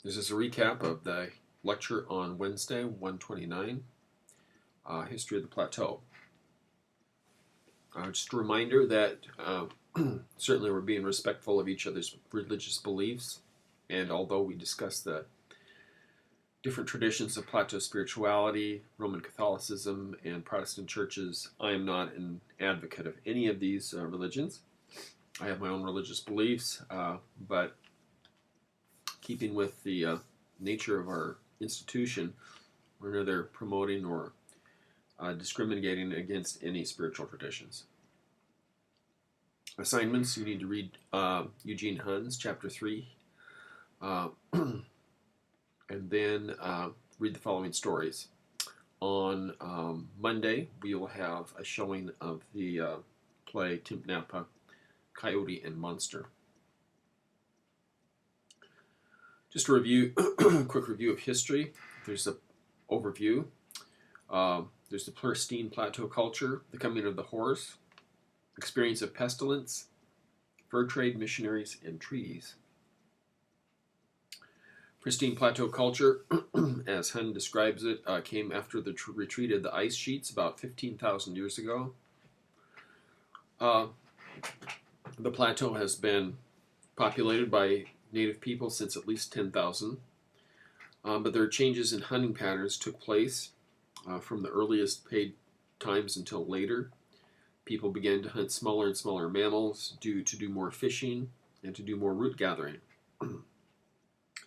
This is a recap of the lecture on Wednesday, 129, History of the Plateau. Just a reminder that certainly we're being respectful of each other's religious beliefs, and although we discuss the different traditions of Plateau spirituality, Roman Catholicism, and Protestant churches, I am not an advocate of any of these religions. I have my own religious beliefs, but keeping with the nature of our institution, we're neither promoting or discriminating against any spiritual traditions. Assignments, you need to read Eugene Hunn's Chapter 3, and then read the following stories. On Monday, we will have a showing of the play Timpanapa, Coyote and Monster. Just a review, quick review of history. There's an overview. There's the pristine plateau culture, the coming of the horse, experience of pestilence, fur trade, missionaries, and treaties. Pristine plateau culture, as Hunn describes it, came after the retreat of the ice sheets about 15,000 years ago. The plateau has been populated by native people since at least 10,000, but there are changes in hunting patterns took place from the earliest paid times until later. People began to hunt smaller and smaller mammals to do more fishing and to do more root gathering.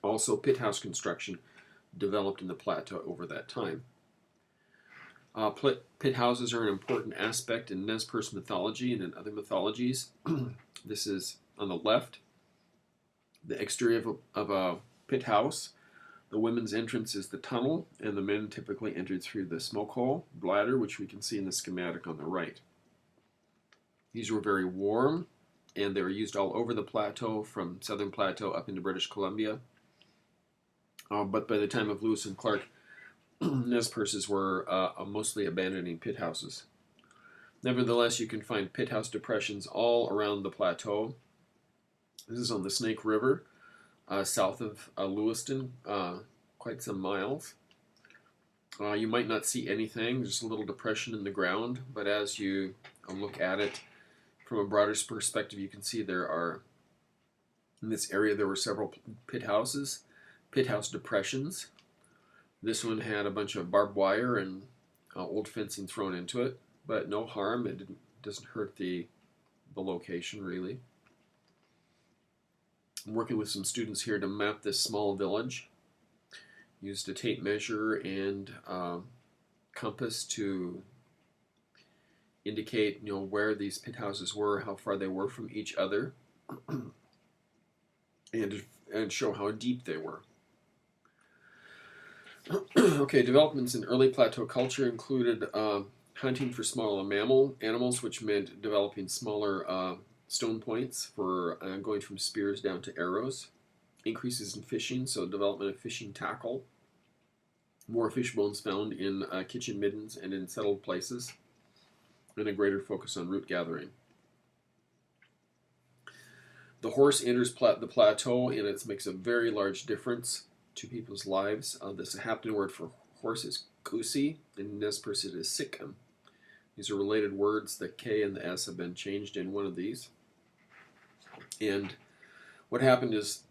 Also, pit house construction developed in the plateau over that time. Pit houses are an important aspect in Nez Perce mythology and in other mythologies. This is on the left, the exterior of a pit house. The women's entrance is the tunnel, and the men typically entered through the smoke hole, bladder, which we can see in the schematic on the right. These were very warm, and they were used all over the plateau, from southern plateau up into British Columbia. But by the time of Lewis and Clark, Nez Perces were mostly abandoning pit houses. Nevertheless, you can find pit house depressions all around the plateau. This is on the Snake River, south of Lewiston, quite some miles. You might not see anything, just a little depression in the ground, but as you look at it from a broader perspective, you can see in this area there were several pit houses, pit house depressions. This one had a bunch of barbed wire and old fencing thrown into it, but no harm. It doesn't hurt the location, really. I'm working with some students here to map this small village. Used a tape measure and compass to indicate, where these pit houses were, how far they were from each other, and show how deep they were. Okay, developments in early plateau culture included hunting for smaller animals, which meant developing smaller stone points for going from spears down to arrows. Increases in fishing, so development of fishing tackle. More fish bones found in kitchen middens and in settled places. And a greater focus on root gathering. The horse enters the plateau, and it makes a very large difference to people's lives. The Sahaptin word for horse is kusi, and Nez Perce it is sikkim. These are related words. The K and the S have been changed in one of these. And what happened is,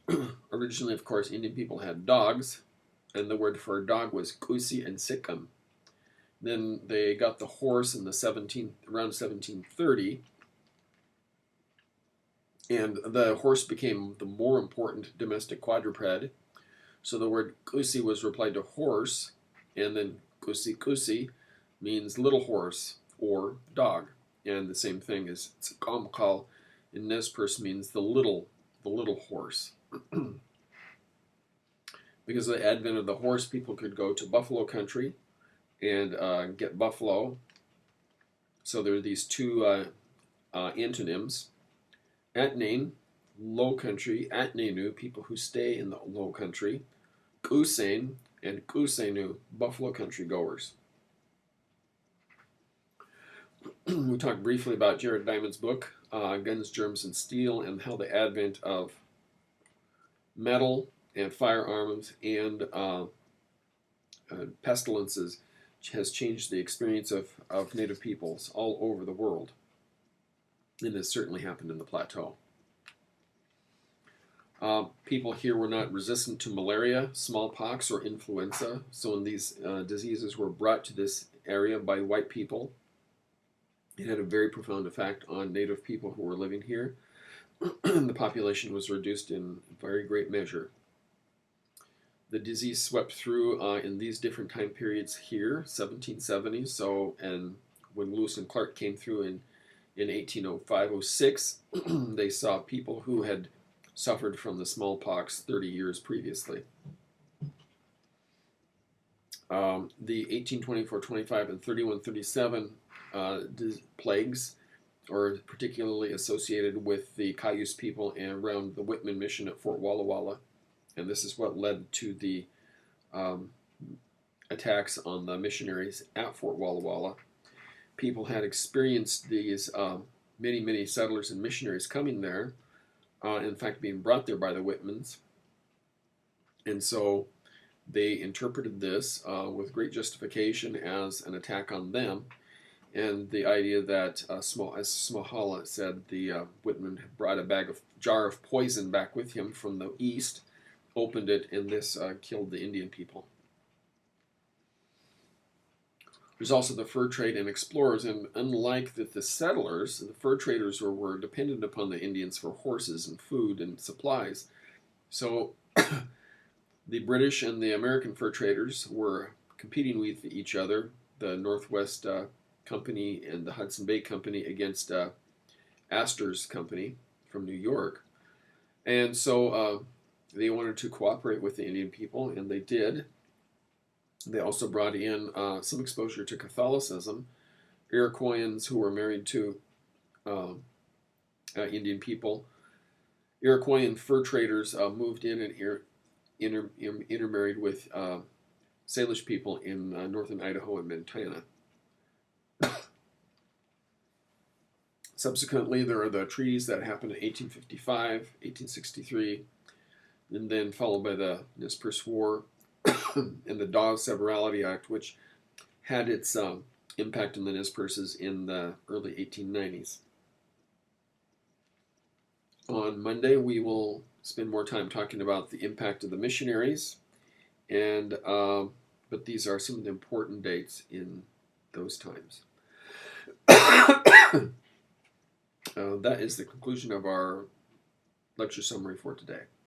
originally, of course, Indian people had dogs, and the word for a dog was kusi and sikkim. Then they got the horse in around 1730, and the horse became the more important domestic quadruped. So the word kusi was replied to horse, and then kusi means little horse or dog. And the same thing as tsakamkal in Nez Perce means the little horse. Because of the advent of the horse, people could go to buffalo country and get buffalo. So there are these two antonyms. Atnain, low country, Atnainu, people who stay in the low country. Kusain and Kusenu, buffalo country goers. We talked briefly about Jared Diamond's book, Guns, Germs, and Steel, and how the advent of metal and firearms and pestilences has changed the experience of Native peoples all over the world. And this certainly happened in the plateau. People here were not resistant to malaria, smallpox, or influenza. So when these diseases were brought to this area by white people, it had a very profound effect on Native people who were living here. The population was reduced in very great measure. The disease swept through in these different time periods here, 1770s. So, and when Lewis and Clark came through in 1805-06, they saw people who had suffered from the smallpox 30 years previously. The 1824, 25, and 31, 37 plagues are particularly associated with the Cayuse people and around the Whitman mission at Fort Walla Walla. And this is what led to the attacks on the missionaries at Fort Walla Walla. People had experienced these many, many settlers and missionaries coming there, in fact being brought there by the Whitmans. And so they interpreted this with great justification as an attack on them, and the idea that, as Smohala said, the Whitman had brought a jar of poison back with him from the east, opened it, and this killed the Indian people. There's also the fur trade and explorers, and unlike the settlers, the fur traders were dependent upon the Indians for horses and food and supplies. So the British and the American fur traders were competing with each other, the Northwest Company and the Hudson Bay Company against Astor's Company from New York. And so they wanted to cooperate with the Indian people, and they did. They also brought in some exposure to Catholicism. Iroquoians who were married to Indian people. Iroquoian fur traders moved in and intermarried with Salish people in northern Idaho and Montana. Subsequently, there are the treaties that happened in 1855, 1863, and then followed by the Nez Perce War and the Dawes Severalty Act, which had its impact on the Nez Perces in the early 1890s. On Monday, we will spend more time talking about the impact of the missionaries, and but these are some of the important dates in those times. That is the conclusion of our lecture summary for today.